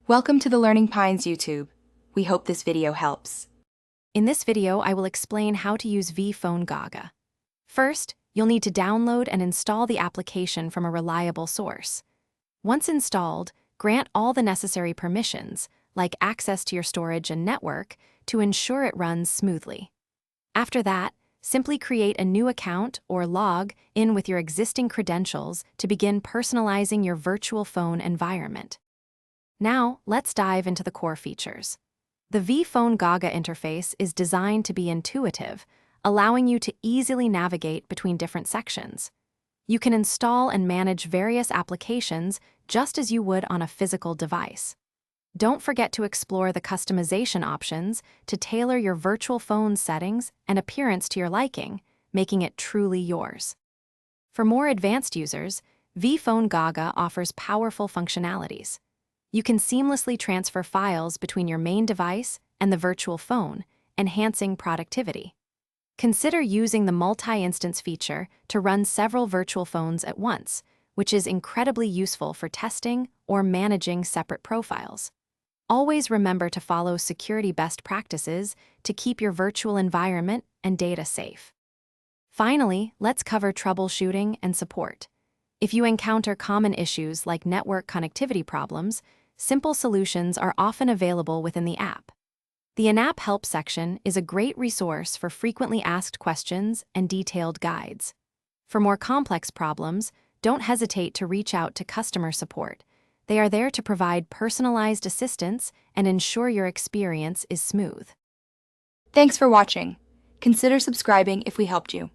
Welcome to the Learning Pines YouTube. We hope this video helps. In this video, I will explain how to use V Phone Gaga. First, you'll need to download and install the application from a reliable source. Once installed, grant all the necessary permissions, like access to your storage and network, to ensure it runs smoothly. After that, simply create a new account or log in with your existing credentials to begin personalizing your virtual phone environment. Now, let's dive into the core features. The V Phone Gaga interface is designed to be intuitive, allowing you to easily navigate between different sections. You can install and manage various applications just as you would on a physical device. Don't forget to explore the customization options to tailor your virtual phone settings and appearance to your liking, making it truly yours. For more advanced users, V Phone Gaga offers powerful functionalities. You can seamlessly transfer files between your main device and the virtual phone, enhancing productivity. Consider using the multi-instance feature to run several virtual phones at once, which is incredibly useful for testing or managing separate profiles. Always remember to follow security best practices to keep your virtual environment and data safe. Finally, let's cover troubleshooting and support. If you encounter common issues like network connectivity problems, simple solutions are often available within the app. The In-App Help section is a great resource for frequently asked questions and detailed guides. For more complex problems, don't hesitate to reach out to customer support. They are there to provide personalized assistance and ensure your experience is smooth. Thanks for watching. Consider subscribing if we helped you.